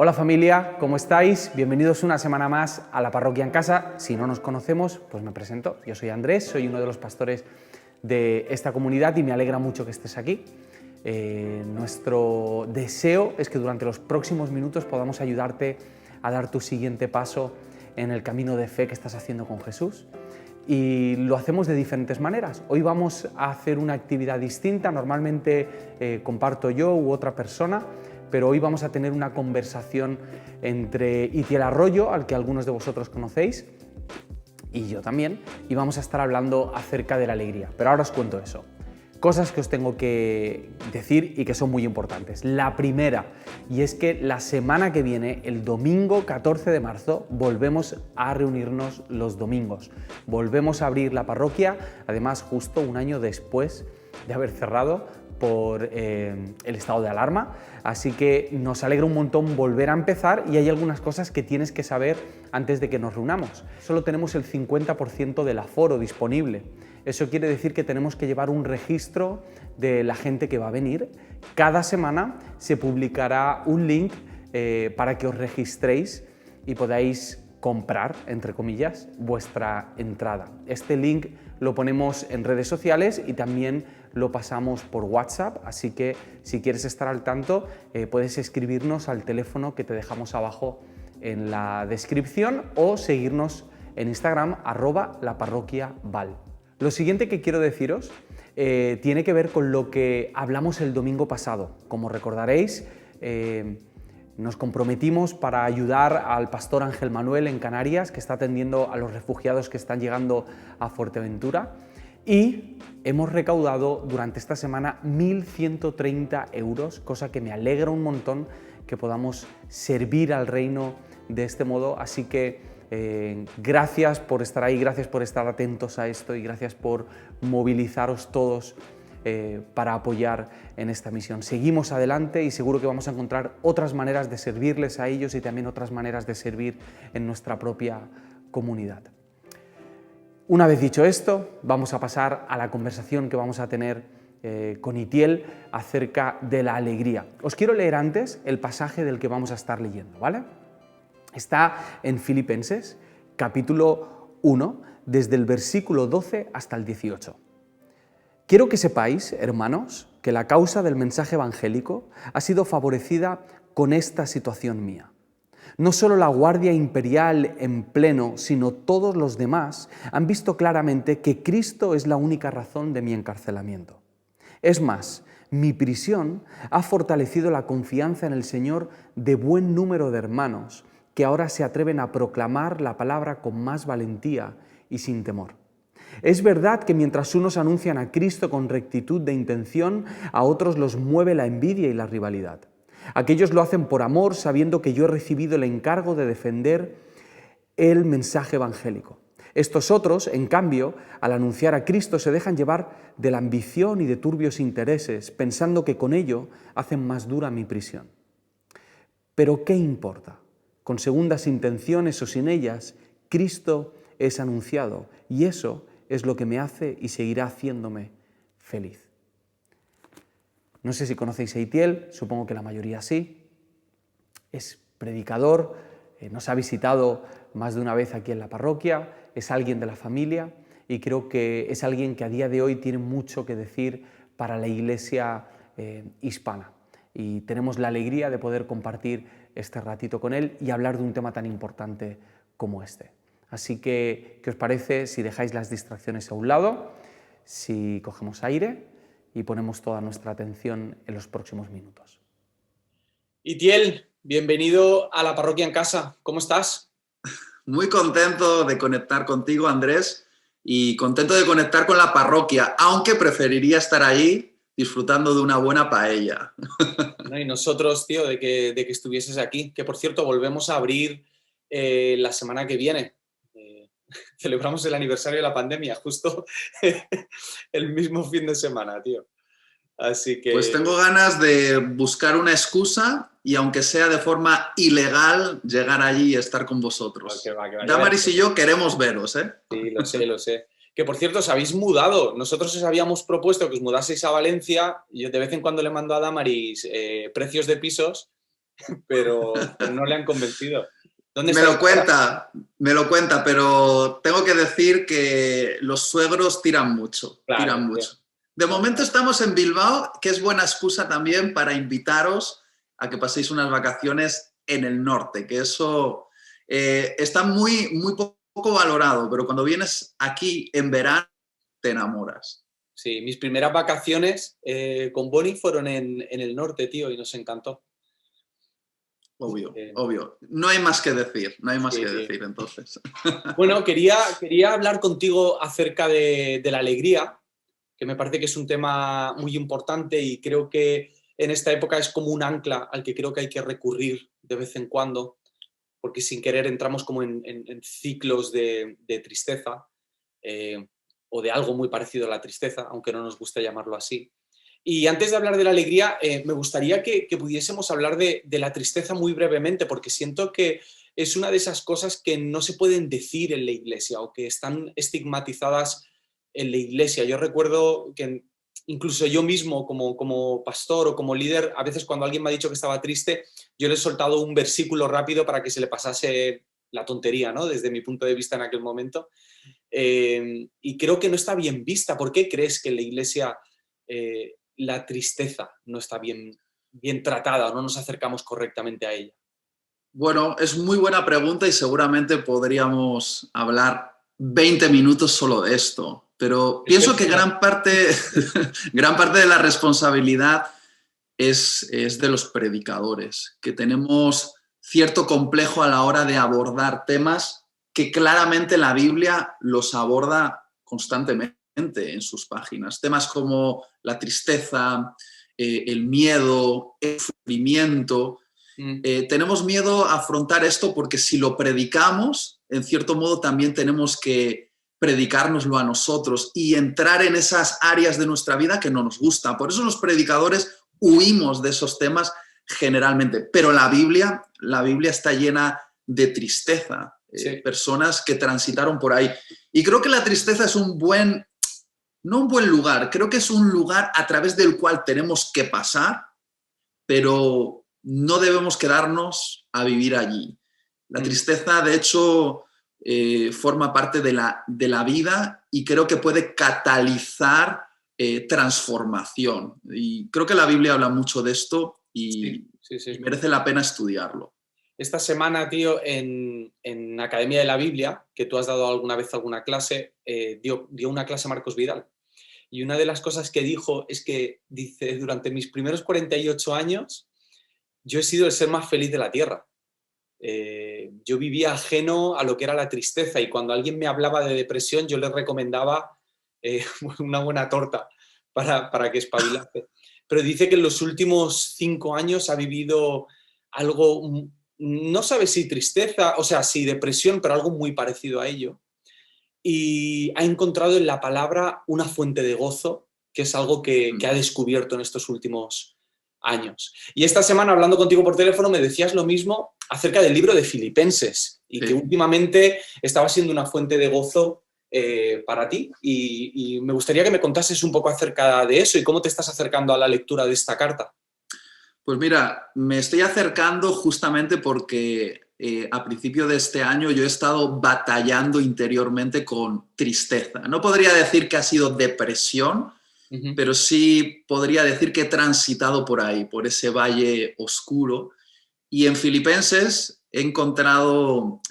Hola familia, ¿cómo estáis? Bienvenidos una semana más a la Parroquia en Casa. Si no nos conocemos, pues me presento. Yo soy Andrés, soy uno de los pastores de esta comunidad y me alegra mucho que estés aquí. Nuestro deseo es que durante los próximos minutos podamos ayudarte a dar tu siguiente paso en el camino de fe que estás haciendo con Jesús. Y lo hacemos de diferentes maneras. Hoy vamos a hacer una actividad distinta, normalmente comparto yo u otra persona, pero hoy vamos a tener una conversación entre Itiel Arroyo, al que algunos de vosotros conocéis, y yo también, y vamos a estar hablando acerca de la alegría. Pero ahora os cuento eso. Cosas que os tengo que decir y que son muy importantes. La primera, y es que la semana que viene, el domingo 14 de marzo, volvemos a reunirnos los domingos. Volvemos a abrir la parroquia, además justo un año después de haber cerrado por el estado de alarma, así que nos alegra un montón volver a empezar y hay algunas cosas que tienes que saber antes de que nos reunamos. Solo tenemos el 50% del aforo disponible. Eso quiere decir que tenemos que llevar un registro de la gente que va a venir. Cada semana se publicará un link para que os registréis y podáis comprar, entre comillas, vuestra entrada. Este link lo ponemos en redes sociales y también lo pasamos por WhatsApp, así que si quieres estar al tanto, puedes escribirnos al teléfono que te dejamos abajo en la descripción o seguirnos en Instagram, @laparroquiaval. Lo siguiente que quiero deciros tiene que ver con lo que hablamos el domingo pasado. Como recordaréis, nos comprometimos para ayudar al pastor Ángel Manuel en Canarias, que está atendiendo a los refugiados que están llegando a Fuerteventura, y hemos recaudado durante esta semana 1.130 euros, cosa que me alegra un montón que podamos servir al reino de este modo, así que gracias por estar ahí, gracias por estar atentos a esto y gracias por movilizaros todos para apoyar en esta misión. Seguimos adelante y seguro que vamos a encontrar otras maneras de servirles a ellos y también otras maneras de servir en nuestra propia comunidad. Una vez dicho esto, vamos a pasar a la conversación que vamos a tener con Itiel acerca de la alegría. Os quiero leer antes el pasaje del que vamos a estar leyendo, ¿vale? Está en Filipenses, capítulo 1, desde el versículo 12 hasta el 18. Quiero que sepáis, hermanos, que la causa del mensaje evangélico ha sido favorecida con esta situación mía. No solo la Guardia Imperial en pleno, sino todos los demás han visto claramente que Cristo es la única razón de mi encarcelamiento. Es más, mi prisión ha fortalecido la confianza en el Señor de buen número de hermanos que ahora se atreven a proclamar la palabra con más valentía y sin temor. Es verdad que mientras unos anuncian a Cristo con rectitud de intención, a otros los mueve la envidia y la rivalidad. Aquellos lo hacen por amor, sabiendo que yo he recibido el encargo de defender el mensaje evangélico. Estos otros, en cambio, al anunciar a Cristo, se dejan llevar de la ambición y de turbios intereses, pensando que con ello hacen más dura mi prisión. Pero ¿qué importa? Con segundas intenciones o sin ellas, Cristo es anunciado y eso es lo que me hace y seguirá haciéndome feliz. No sé si conocéis a Itiel, supongo que la mayoría sí. Es predicador, nos ha visitado más de una vez aquí en la parroquia, es alguien de la familia y creo que es alguien que a día de hoy tiene mucho que decir para la iglesia hispana. Y tenemos la alegría de poder compartir este ratito con él y hablar de un tema tan importante como este. Así que, ¿qué os parece si dejáis las distracciones a un lado, si cogemos aire y ponemos toda nuestra atención en los próximos minutos? Itiel, bienvenido a la Parroquia en Casa. ¿Cómo estás? Muy contento de conectar contigo, Andrés, y contento de conectar con la parroquia, aunque preferiría estar ahí disfrutando de una buena paella. No, y nosotros, tío, de que estuvieses aquí, que por cierto volvemos a abrir la semana que viene. Celebramos el aniversario de la pandemia, justo el mismo fin de semana, tío. Así que... Pues tengo ganas de buscar una excusa y aunque sea de forma ilegal, llegar allí y estar con vosotros. Que va. Damaris y yo queremos veros, ¿eh? Sí, lo sé. Que por cierto, os habéis mudado. Nosotros os habíamos propuesto que os mudaseis a Valencia. Yo de vez en cuando le mando a Damaris precios de pisos pero no le han convencido. ¿Dónde Me está? me lo cuenta, pero tengo que decir que los suegros tiran mucho, Claro, tiran tío. mucho. De momento estamos en Bilbao, que es buena excusa también para invitaros a que paséis unas vacaciones en el norte, que eso está muy poco valorado, pero cuando vienes aquí en verano te enamoras. Sí, mis primeras vacaciones con Bonnie fueron en el norte, tío, y nos encantó. Obvio, obvio. No hay más que decir, no hay más Sí, que sí. decir entonces. Bueno, quería hablar contigo acerca de la alegría, que me parece que es un tema muy importante y creo que en esta época es como un ancla al que creo que hay que recurrir de vez en cuando, porque sin querer entramos como en ciclos de tristeza eh, o de algo muy parecido a la tristeza, aunque no nos guste llamarlo así. Y antes de hablar de la alegría, me gustaría que pudiésemos hablar de la tristeza muy brevemente, porque siento que es una de esas cosas que no se pueden decir en la iglesia o que están estigmatizadas en la iglesia. Yo recuerdo que incluso yo mismo, como pastor o como líder, a veces cuando alguien me ha dicho que estaba triste, yo le he soltado un versículo rápido para que se le pasase la tontería, ¿no? Desde mi punto de vista en aquel momento. Y creo que no está bien vista. ¿Por qué crees que en la iglesia la tristeza no está bien tratada o no nos acercamos correctamente a ella? Bueno, es muy buena pregunta y seguramente podríamos hablar 20 minutos solo de esto, pero pienso que gran parte de la responsabilidad es de los predicadores, que tenemos cierto complejo a la hora de abordar temas que claramente la Biblia los aborda constantemente en sus páginas. Temas como la tristeza, el miedo, el sufrimiento. Tenemos miedo a afrontar esto porque si lo predicamos, en cierto modo también tenemos que predicárnoslo a nosotros y entrar en esas áreas de nuestra vida que no nos gustan. Por eso los predicadores huimos de esos temas generalmente. Pero la Biblia está llena de tristeza. Sí. Personas que transitaron por ahí. Y creo que la tristeza es no un buen lugar, creo que es un lugar a través del cual tenemos que pasar, pero no debemos quedarnos a vivir allí. La tristeza, de hecho, forma parte de la vida y creo que puede catalizar transformación. Y creo que la Biblia habla mucho de esto y merece la pena estudiarlo. Esta semana, tío, en Academia de la Biblia, que tú has dado alguna vez alguna clase, dio una clase Marcos Vidal. Y una de las cosas que dijo es que, dice, durante mis primeros 48 años, yo he sido el ser más feliz de la tierra. Yo vivía ajeno a lo que era la tristeza y cuando alguien me hablaba de depresión, yo le recomendaba una buena torta para que espabilase. Pero dice que en los últimos 5 años ha vivido algo, no sabe si tristeza, o sea, si depresión, pero algo muy parecido a ello. Y ha encontrado en la palabra una fuente de gozo, que es algo que ha descubierto en estos últimos años. Y esta semana, hablando contigo por teléfono, me decías lo mismo acerca del libro de Filipenses y que últimamente estaba siendo una fuente de gozo para ti. Y me gustaría que me contases un poco acerca de eso y cómo te estás acercando a la lectura de esta carta. Pues mira, me estoy acercando justamente porque a principio de este año yo he estado batallando interiormente con tristeza. No podría decir que ha sido depresión, pero sí podría decir que he transitado por ahí, por ese valle oscuro. Y en Filipenses he encontrado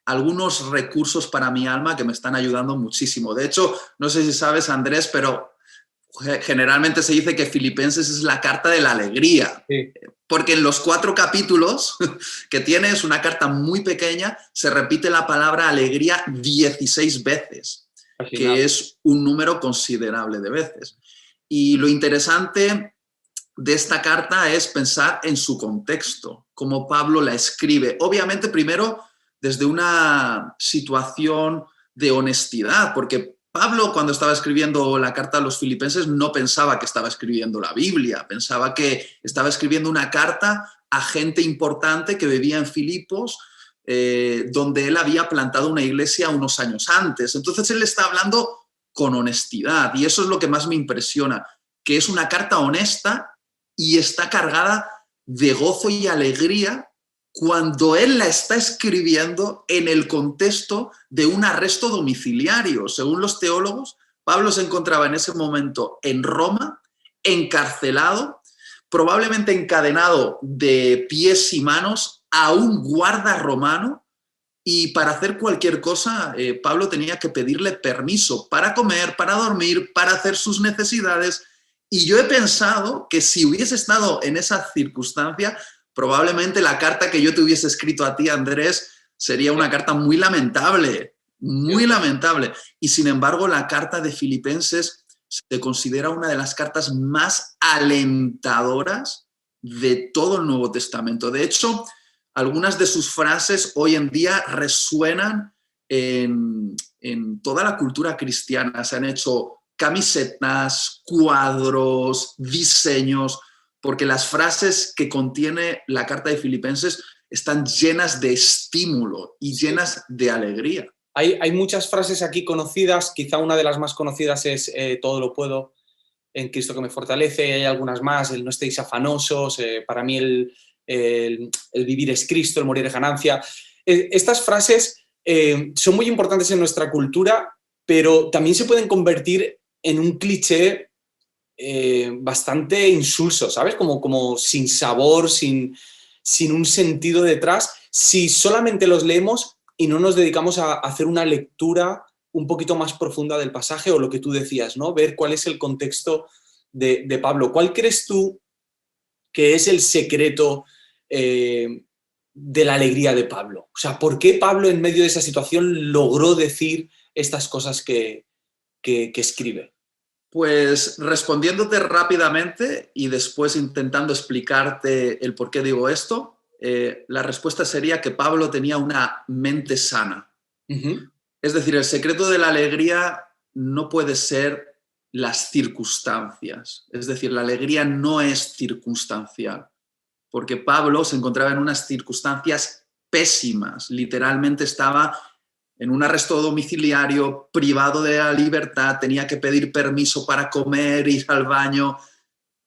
algunos recursos para mi alma que me están ayudando muchísimo. De hecho, no sé si sabes, Andrés, pero generalmente se dice que Filipenses es la carta de la alegría, porque en los 4 capítulos que tiene, es una carta muy pequeña, se repite la palabra alegría 16 veces, que es un número considerable de veces. Y lo interesante de esta carta es pensar en su contexto, cómo Pablo la escribe. Obviamente, primero, desde una situación de honestidad, porque Pablo, cuando estaba escribiendo la carta a los filipenses, no pensaba que estaba escribiendo la Biblia, pensaba que estaba escribiendo una carta a gente importante que vivía en Filipos, donde él había plantado una iglesia unos años antes. Entonces él está hablando con honestidad y eso es lo que más me impresiona, que es una carta honesta y está cargada de gozo y alegría cuando él la está escribiendo en el contexto de un arresto domiciliario. Según los teólogos, Pablo se encontraba en ese momento en Roma, encarcelado, probablemente encadenado de pies y manos a un guarda romano, y para hacer cualquier cosa, Pablo tenía que pedirle permiso para comer, para dormir, para hacer sus necesidades. Y yo he pensado que si hubiese estado en esa circunstancia, probablemente la carta que yo te hubiese escrito a ti, Andrés, sería una carta muy lamentable, muy lamentable. Y sin embargo, la carta de Filipenses se considera una de las cartas más alentadoras de todo el Nuevo Testamento. De hecho, algunas de sus frases hoy en día resuenan en toda la cultura cristiana. Se han hecho camisetas, cuadros, diseños, porque las frases que contiene la carta de Filipenses están llenas de estímulo y llenas de alegría. Hay muchas frases aquí conocidas, quizá una de las más conocidas es todo lo puedo en Cristo que me fortalece, hay algunas más, el no estéis afanosos, para mí el vivir es Cristo, el morir es ganancia. Estas frases son muy importantes en nuestra cultura, pero también se pueden convertir en un cliché bastante insulso, ¿sabes? Como sin sabor, sin un sentido detrás, si solamente los leemos y no nos dedicamos a hacer una lectura un poquito más profunda del pasaje, o lo que tú decías, ¿no? Ver cuál es el contexto de Pablo. ¿Cuál crees tú que es el secreto de la alegría de Pablo? O sea, ¿por qué Pablo en medio de esa situación logró decir estas cosas que escribe? Pues respondiéndote rápidamente y después intentando explicarte el por qué digo esto, la respuesta sería que Pablo tenía una mente sana. Es decir, el secreto de la alegría no puede ser las circunstancias. Es decir, la alegría no es circunstancial, porque Pablo se encontraba en unas circunstancias pésimas. Literalmente estaba en un arresto domiciliario, privado de la libertad, tenía que pedir permiso para comer, ir al baño.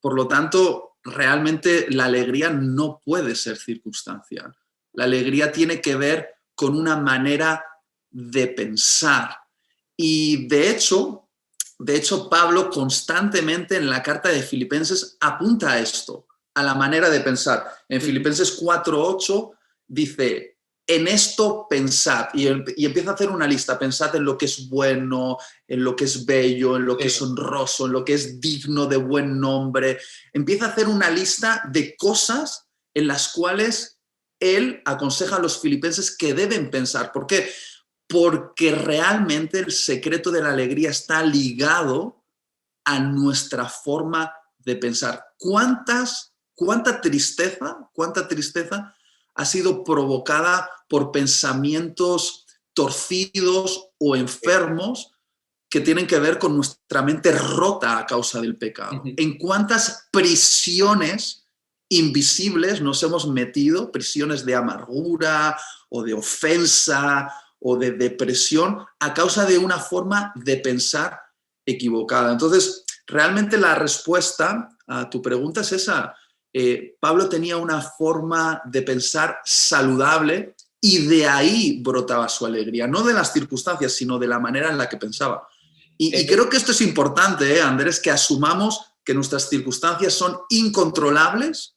Por lo tanto, realmente la alegría no puede ser circunstancial. La alegría tiene que ver con una manera de pensar. Y de hecho, Pablo constantemente en la carta de Filipenses apunta a esto, a la manera de pensar. En Filipenses 4:8 dice: en esto pensad, y empieza a hacer una lista. Pensad en lo que es bueno, en lo que es bello, en lo que es honroso, en lo que es digno de buen nombre. Empieza a hacer una lista de cosas en las cuales él aconseja a los filipenses que deben pensar. ¿Por qué? Porque realmente el secreto de la alegría está ligado a nuestra forma de pensar. ¿Cuánta tristeza ha sido provocada por pensamientos torcidos o enfermos que tienen que ver con nuestra mente rota a causa del pecado? ¿En cuántas prisiones invisibles nos hemos metido? Prisiones de amargura o de ofensa o de depresión a causa de una forma de pensar equivocada. Entonces, realmente la respuesta a tu pregunta es esa. Pablo tenía una forma de pensar saludable y de ahí brotaba su alegría, no de las circunstancias, sino de la manera en la que pensaba. Y creo que esto es importante, Andrés, que asumamos que nuestras circunstancias son incontrolables,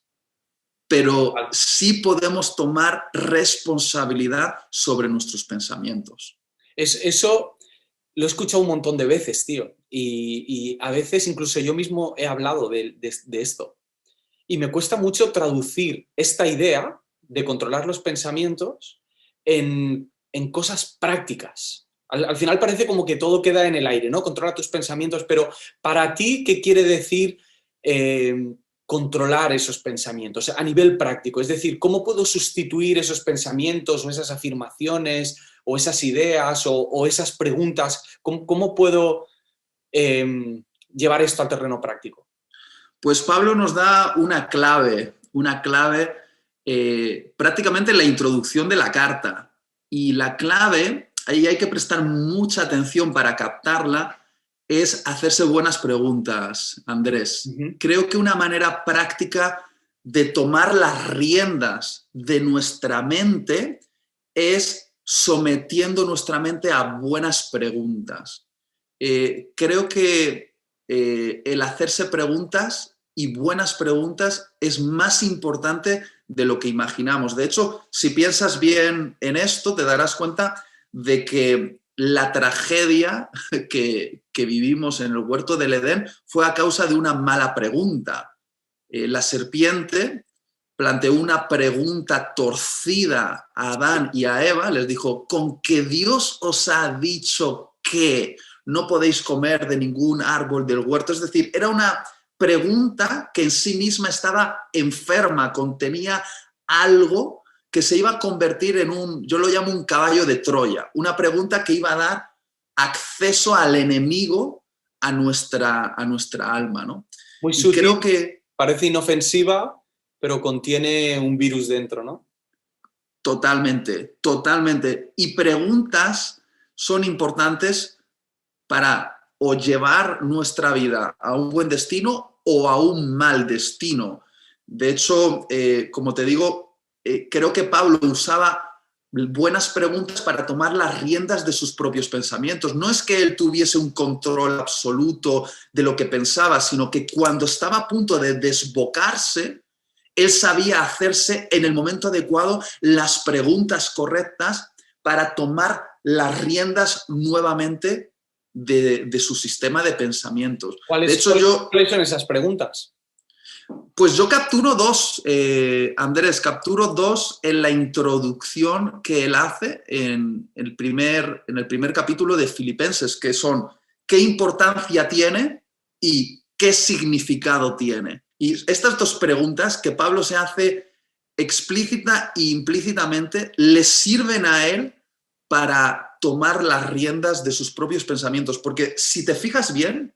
pero sí podemos tomar responsabilidad sobre nuestros pensamientos. Eso lo he escuchado un montón de veces, tío, y a veces incluso yo mismo he hablado de esto. Y me cuesta mucho traducir esta idea de controlar los pensamientos en cosas prácticas. Al final parece como que todo queda en el aire, ¿no? Controla tus pensamientos, pero para ti, ¿qué quiere decir controlar esos pensamientos a nivel práctico? Es decir, ¿cómo puedo sustituir esos pensamientos o esas afirmaciones o esas ideas o esas preguntas? ¿Cómo puedo llevar esto al terreno práctico? Pues Pablo nos da una clave prácticamente en la introducción de la carta. Y la clave, ahí hay que prestar mucha atención para captarla, es hacerse buenas preguntas, Andrés. Creo que una manera práctica de tomar las riendas de nuestra mente es sometiendo nuestra mente a buenas preguntas. Creo que el hacerse preguntas y buenas preguntas es más importante de lo que imaginamos. De hecho, si piensas bien en esto, te darás cuenta de que la tragedia que vivimos en el huerto del Edén fue a causa de una mala pregunta. La serpiente planteó una pregunta torcida a Adán y a Eva, les dijo, ¿con que Dios os ha dicho que no podéis comer de ningún árbol del huerto? Es decir, era una pregunta que en sí misma estaba enferma, contenía algo que se iba a convertir en yo lo llamo un caballo de Troya, una pregunta que iba a dar acceso al enemigo a nuestra alma, ¿no? Muy sutil, y creo que parece inofensiva, pero contiene un virus dentro, ¿no? Totalmente, totalmente. Y preguntas son importantes para o llevar nuestra vida a un buen destino o a un mal destino. De hecho, como te digo, creo que Pablo usaba buenas preguntas para tomar las riendas de sus propios pensamientos. No es que él tuviese un control absoluto de lo que pensaba, sino que cuando estaba a punto de desbocarse, él sabía hacerse en el momento adecuado las preguntas correctas para tomar las riendas nuevamente de su sistema de pensamientos. ¿Cuáles son esas preguntas? Pues yo capturo dos, Andrés, capturo dos en la introducción que él hace en el primer capítulo de Filipenses, que son ¿qué importancia tiene y qué significado tiene? Y estas dos preguntas que Pablo se hace explícita e implícitamente le sirven a él para tomar las riendas de sus propios pensamientos. Porque si te fijas bien,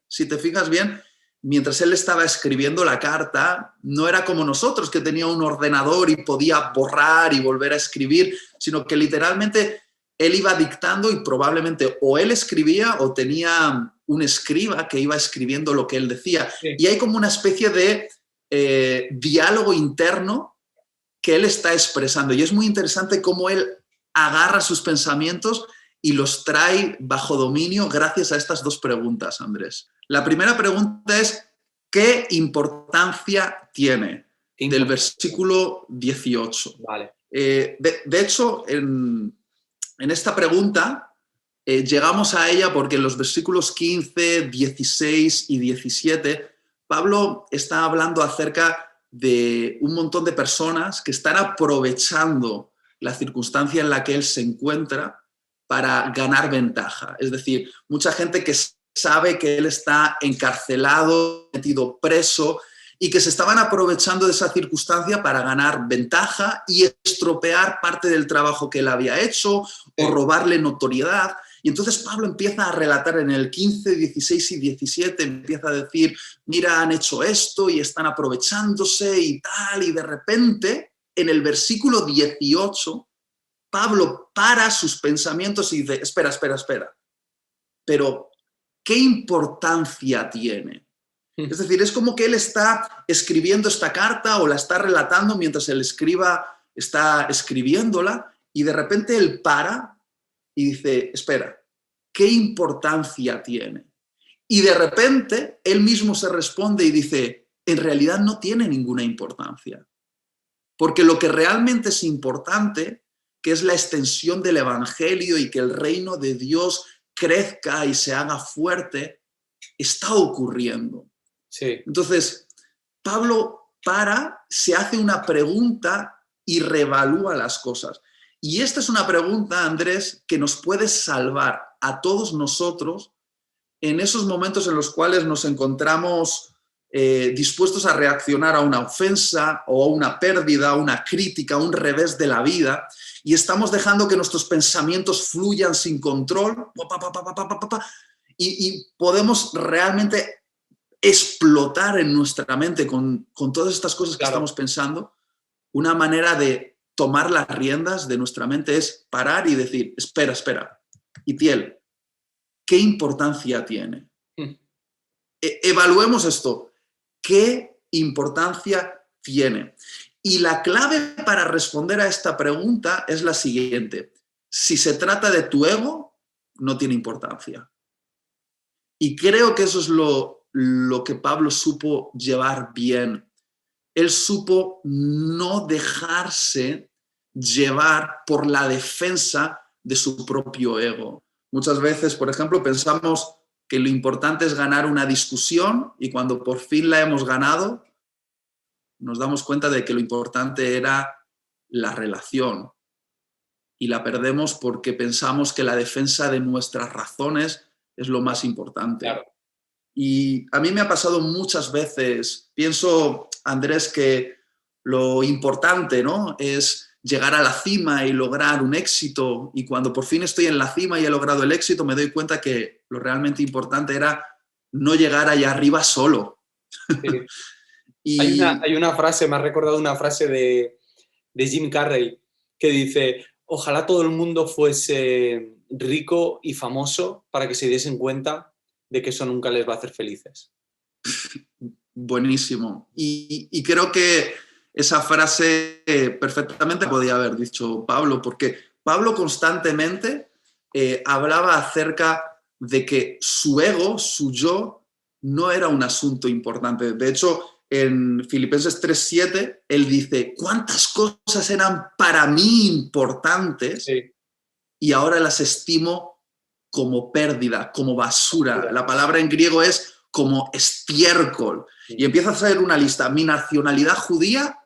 mientras él estaba escribiendo la carta, no era como nosotros, que tenía un ordenador y podía borrar y volver a escribir, sino que literalmente él iba dictando y probablemente o él escribía o tenía un escriba que iba escribiendo lo que él decía. Sí. Y hay como una especie de diálogo interno que él está expresando. Y es muy interesante cómo él agarra sus pensamientos y los trae bajo dominio gracias a estas dos preguntas, Andrés. La primera pregunta es, ¿qué importancia tiene? Del versículo 18. Vale. De hecho, en esta pregunta llegamos a ella porque en los versículos 15, 16 y 17, Pablo está hablando acerca de un montón de personas que están aprovechando la circunstancia en la que él se encuentra para ganar ventaja. Es decir, mucha gente que sabe que él está encarcelado, metido preso, y que se estaban aprovechando de esa circunstancia para ganar ventaja y estropear parte del trabajo que él había hecho o robarle notoriedad. Y entonces Pablo empieza a relatar en el 15, 16 y 17, empieza a decir, mira, han hecho esto y están aprovechándose y tal, y de repente, en el versículo 18, Pablo para sus pensamientos y dice, espera, pero ¿qué importancia tiene? Es decir, es como que él está escribiendo esta carta o la está relatando mientras el escriba está escribiéndola y de repente él para y dice, espera, ¿qué importancia tiene? Y de repente él mismo se responde y dice, en realidad no tiene ninguna importancia. Porque lo que realmente es importante, que es la extensión del evangelio y que el reino de Dios crezca y se haga fuerte, está ocurriendo. Sí. Entonces, Pablo se hace una pregunta y reevalúa las cosas. Y esta es una pregunta, Andrés, que nos puede salvar a todos nosotros en esos momentos en los cuales nos encontramos dispuestos a reaccionar a una ofensa o a una pérdida, a una crítica, a un revés de la vida, y estamos dejando que nuestros pensamientos fluyan sin control, y podemos realmente explotar en nuestra mente con todas estas cosas que estamos pensando. Una manera de tomar las riendas de nuestra mente es parar y decir, espera, Itiel, ¿qué importancia tiene? Evaluemos esto. ¿Qué importancia tiene. Y la clave para responder a esta pregunta es la siguiente. Si se trata de tu ego, no tiene importancia. Y creo que eso es lo que Pablo supo llevar bien. Él supo no dejarse llevar por la defensa de su propio ego. Muchas veces, por ejemplo, pensamos que lo importante es ganar una discusión y cuando por fin la hemos ganado, nos damos cuenta de que lo importante era la relación y la perdemos porque pensamos que la defensa de nuestras razones es lo más importante. Claro. Y a mí me ha pasado muchas veces, pienso, Andrés, que lo importante, ¿no?, es llegar a la cima y lograr un éxito, y cuando por fin estoy en la cima y he logrado el éxito, me doy cuenta que lo realmente importante era no llegar allá arriba solo. Sí. Y Hay una frase, me ha recordado una frase de Jim Carrey que dice: ojalá todo el mundo fuese rico y famoso para que se diesen cuenta de que eso nunca les va a hacer felices. buenísimo. Y creo que esa frase perfectamente podía haber dicho Pablo, porque Pablo constantemente hablaba acerca de que su ego, su yo, no era un asunto importante. De hecho, en Filipenses 3:7, él dice, ¿cuántas cosas eran para mí importantes? Sí. Y ahora las estimo como pérdida, como basura. La palabra en griego es como estiércol. Y empieza a hacer una lista. Mi nacionalidad judía,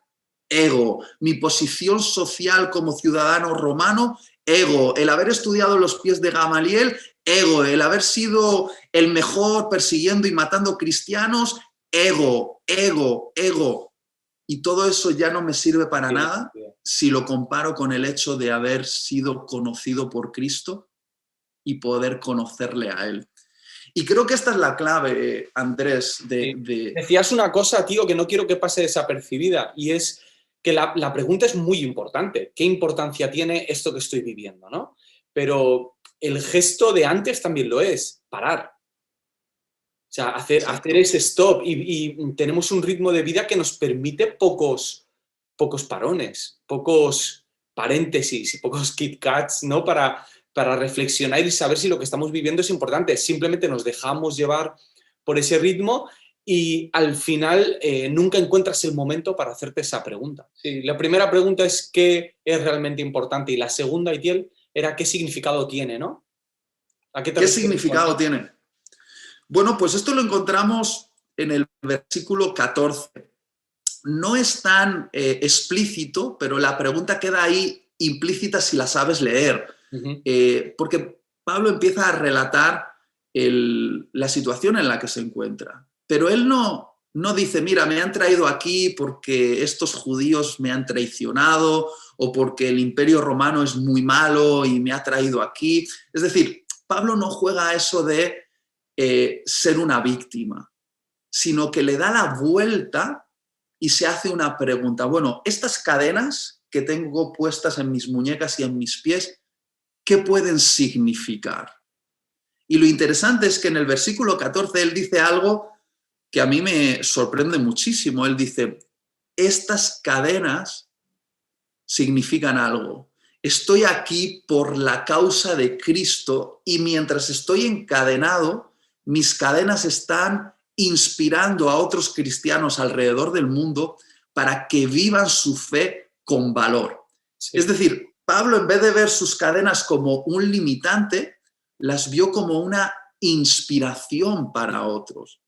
ego. Mi posición social como ciudadano romano, ego. El haber estudiado en los pies de Gamaliel, ego. El haber sido el mejor persiguiendo y matando cristianos, ego, ego, ego. Y todo eso ya no me sirve para nada si lo comparo con el hecho de haber sido conocido por Cristo y poder conocerle a Él. Y creo que esta es la clave, Andrés, Decías una cosa, tío, que no quiero que pase desapercibida, y es que la pregunta es muy importante. ¿Qué importancia tiene esto que estoy viviendo, ¿no? Pero el gesto de antes también lo es, parar. O sea, hacer ese stop, y tenemos un ritmo de vida que nos permite pocos parones, pocos paréntesis y pocos Kit Kats, ¿no? Para reflexionar y saber si lo que estamos viviendo es importante. Simplemente nos dejamos llevar por ese ritmo y al final nunca encuentras el momento para hacerte esa pregunta. Sí, la primera pregunta es ¿qué es realmente importante? Y la segunda, Itiel, era ¿qué significado tiene, ¿no? ¿A qué te ¿Qué refieres significado tiene? Bueno, pues esto lo encontramos en el versículo 14. No es tan explícito, pero la pregunta queda ahí implícita si la sabes leer. Porque Pablo empieza a relatar la situación en la que se encuentra. Pero él no dice, mira, me han traído aquí porque estos judíos me han traicionado o porque el imperio romano es muy malo y me ha traído aquí. Es decir, Pablo no juega a eso de ser una víctima, sino que le da la vuelta y se hace una pregunta. Bueno, estas cadenas que tengo puestas en mis muñecas y en mis pies, ¿qué pueden significar? Y lo interesante es que en el versículo 14 él dice algo que a mí me sorprende muchísimo. Él dice, estas cadenas significan algo. Estoy aquí por la causa de Cristo y mientras estoy encadenado, mis cadenas están inspirando a otros cristianos alrededor del mundo para que vivan su fe con valor. Sí. Es decir, Pablo, en vez de ver sus cadenas como un limitante, las vio como una inspiración para otros.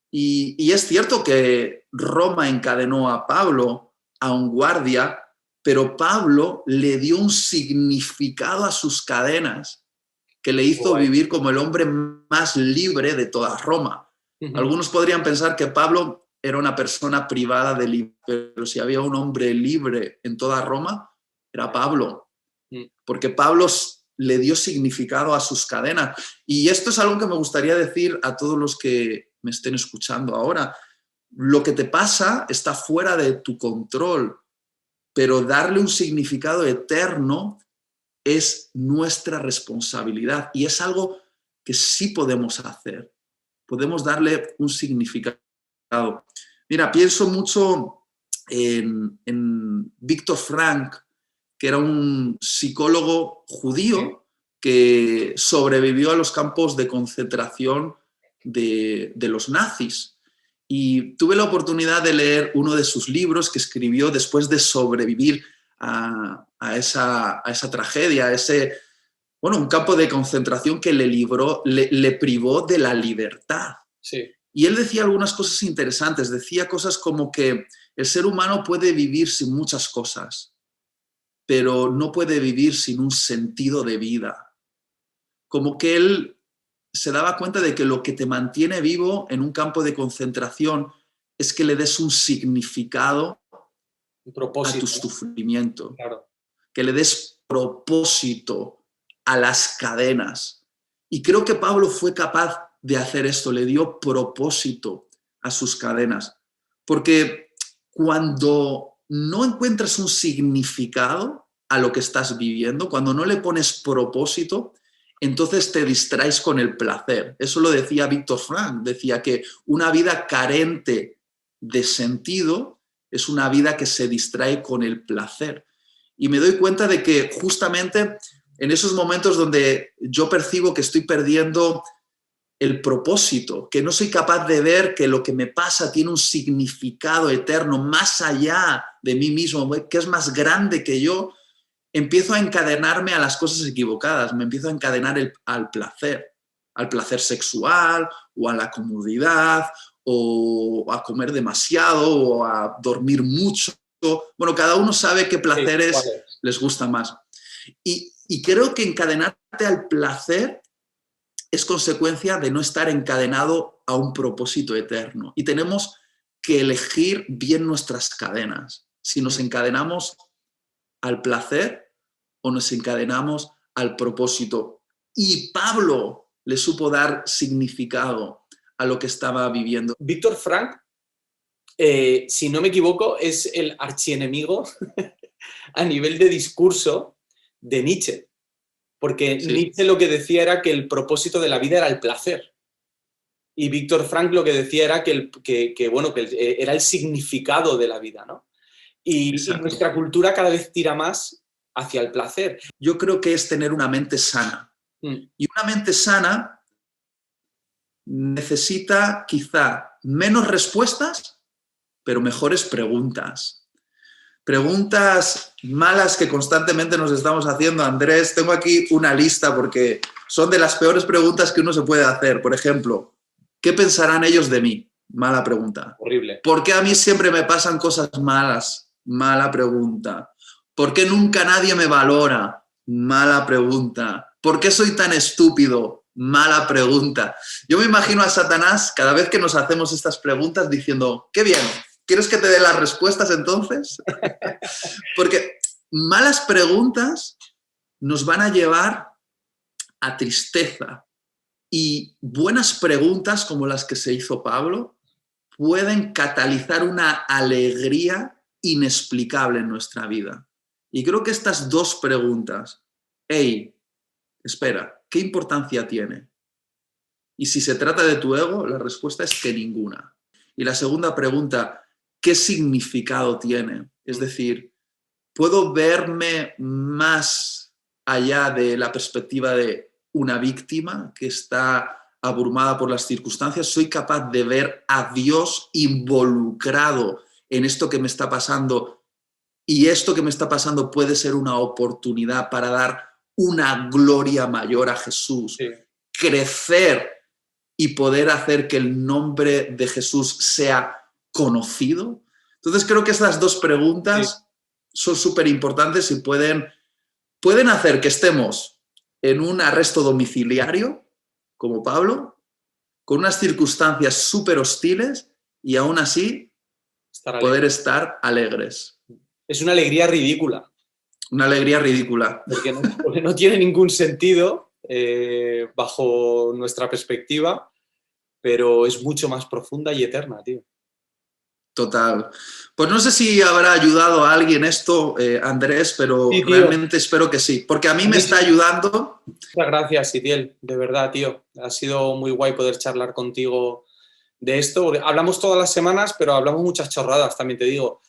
Y es cierto que Roma encadenó a Pablo a un guardia, pero Pablo le dio un significado a sus cadenas que le hizo vivir como el hombre más libre de toda Roma. Algunos podrían pensar que Pablo era una persona privada de libertad, pero si había un hombre libre en toda Roma, era Pablo. Porque Pablo le dio significado a sus cadenas. Y esto es algo que me gustaría decir a todos los que me estén escuchando ahora. Lo que te pasa está fuera de tu control, pero darle un significado eterno es nuestra responsabilidad y es algo que sí podemos hacer. Podemos darle un significado. Mira, pienso mucho en Viktor Frankl, que era un psicólogo judío que sobrevivió a los campos de concentración de los nazis. Y tuve la oportunidad de leer uno de sus libros que escribió después de sobrevivir a esa tragedia, a ese, bueno, un campo de concentración que le privó de la libertad. Sí. Y él decía algunas cosas interesantes, decía cosas como que el ser humano puede vivir sin muchas cosas, pero no puede vivir sin un sentido de vida. Como que él se daba cuenta de que lo que te mantiene vivo en un campo de concentración es que le des un significado a tu sufrimiento, claro. Que le des propósito a las cadenas. Y creo que Pablo fue capaz de hacer esto, le dio propósito a sus cadenas. Porque cuando no encuentras un significado a lo que estás viviendo, cuando no le pones propósito, entonces te distraes con el placer. Eso lo decía Viktor Frankl, decía que una vida carente de sentido es una vida que se distrae con el placer. Y me doy cuenta de que justamente en esos momentos donde yo percibo que estoy perdiendo el propósito, que no soy capaz de ver que lo que me pasa tiene un significado eterno más allá de mí mismo, que es más grande que yo, empiezo a encadenarme a las cosas equivocadas, me empiezo a encadenar al placer sexual o a la comodidad o a comer demasiado o a dormir mucho. Bueno, cada uno sabe qué placeres les gusta más. Y creo que encadenarte al placer es consecuencia de no estar encadenado a un propósito eterno. Y tenemos que elegir bien nuestras cadenas. Si nos encadenamos al placer o nos encadenamos al propósito. Y Pablo le supo dar significado a lo que estaba viviendo. Viktor Frankl, si no me equivoco, es el archienemigo a nivel de discurso de Nietzsche. Porque sí. Nietzsche lo que decía era que el propósito de la vida era el placer. Y Viktor Frankl lo que decía era que era el significado de la vida, ¿no? Y nuestra cultura cada vez tira más hacia el placer. Yo creo que es tener una mente sana. Y una mente sana necesita quizá menos respuestas, pero mejores preguntas. Preguntas malas que constantemente nos estamos haciendo, Andrés. Tengo aquí una lista porque son de las peores preguntas que uno se puede hacer. Por ejemplo, ¿qué pensarán ellos de mí? Mala pregunta. Horrible. ¿Por qué a mí siempre me pasan cosas malas? Mala pregunta. ¿Por qué nunca nadie me valora? Mala pregunta. ¿Por qué soy tan estúpido? Mala pregunta. Yo me imagino a Satanás cada vez que nos hacemos estas preguntas diciendo, ¡qué bien! ¿Quieres que te dé las respuestas entonces? Porque malas preguntas nos van a llevar a tristeza. Y buenas preguntas como las que se hizo Pablo pueden catalizar una alegría inexplicable en nuestra vida. Y creo que estas dos preguntas, hey, espera, ¿qué importancia tiene? Y si se trata de tu ego, la respuesta es que ninguna. Y la segunda pregunta, ¿qué significado tiene? Es decir, ¿puedo verme más allá de la perspectiva de una víctima que está abrumada por las circunstancias? ¿Soy capaz de ver a Dios involucrado en esto que me está pasando? Y esto que me está pasando puede ser una oportunidad para dar una gloria mayor a Jesús, sí. Crecer y poder hacer que el nombre de Jesús sea conocido. Entonces creo que estas dos preguntas son súper importantes y pueden hacer que estemos en un arresto domiciliario, como Pablo, con unas circunstancias súper hostiles y aún así poder estar alegres. Es una alegría ridícula. Una alegría ridícula. Porque no tiene ningún sentido bajo nuestra perspectiva, pero es mucho más profunda y eterna, tío. Total. Pues no sé si habrá ayudado a alguien esto, Andrés, pero sí, realmente espero que sí, porque a mí me está ayudando. Muchas gracias, Itiel, de verdad, tío. Ha sido muy guay poder charlar contigo de esto. Hablamos todas las semanas, pero hablamos muchas chorradas, también te digo.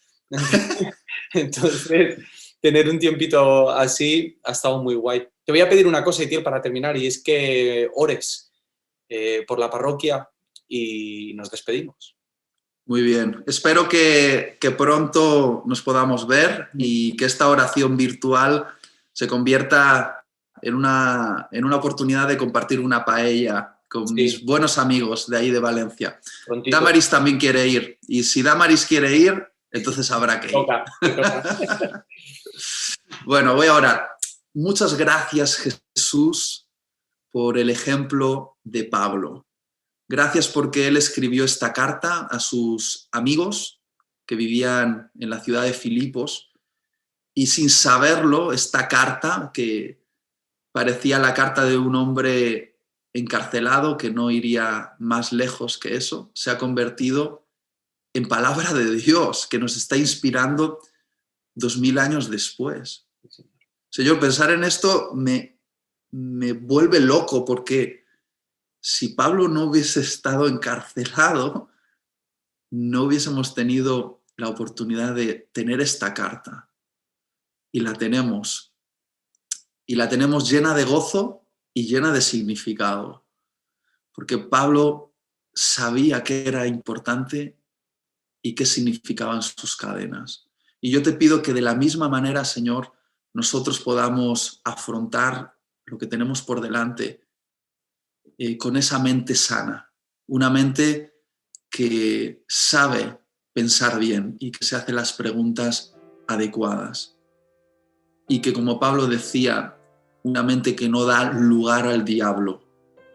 Entonces, tener un tiempito así ha estado muy guay. Te voy a pedir una cosa, Itiel, para terminar, y es que ores por la parroquia y nos despedimos. Muy bien. Espero que pronto nos podamos ver y que esta oración virtual se convierta en una oportunidad de compartir una paella con mis buenos amigos de ahí de Valencia. Prontito. Damaris también quiere ir, y si Damaris quiere ir, entonces habrá que ir. Toca. Bueno, voy a orar. Muchas gracias, Jesús, por el ejemplo de Pablo. Gracias porque él escribió esta carta a sus amigos que vivían en la ciudad de Filipos, y sin saberlo, esta carta, que parecía la carta de un hombre encarcelado que no iría más lejos que eso, se ha convertido en palabra de Dios que nos está inspirando 2000 años después. Señor, pensar en esto me vuelve loco, porque si Pablo no hubiese estado encarcelado, no hubiésemos tenido la oportunidad de tener esta carta. Y la tenemos. Y la tenemos llena de gozo y llena de significado. Porque Pablo sabía qué era importante y qué significaban sus cadenas. Y yo te pido que de la misma manera, Señor, nosotros podamos afrontar lo que tenemos por delante con esa mente sana, una mente que sabe pensar bien y que se hace las preguntas adecuadas. Y que, como Pablo decía, una mente que no da lugar al diablo,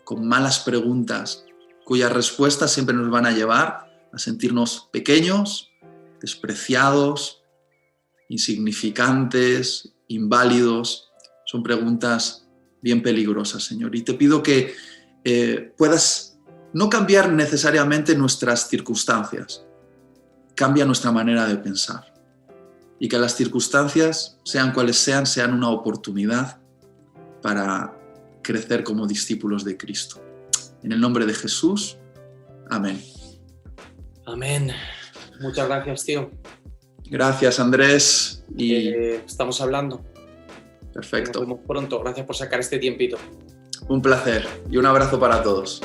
con malas preguntas, cuyas respuestas siempre nos van a llevar a sentirnos pequeños, despreciados, insignificantes, inválidos. Son preguntas bien peligrosas, Señor. Y te pido que puedas no cambiar necesariamente nuestras circunstancias, cambia nuestra manera de pensar. Y que las circunstancias, sean cuales sean una oportunidad para crecer como discípulos de Cristo. En el nombre de Jesús, amén. Amén. Muchas gracias, tío. Gracias, Andrés. Y estamos hablando. Perfecto. Nos vemos pronto. Gracias por sacar este tiempito. Un placer y un abrazo para todos.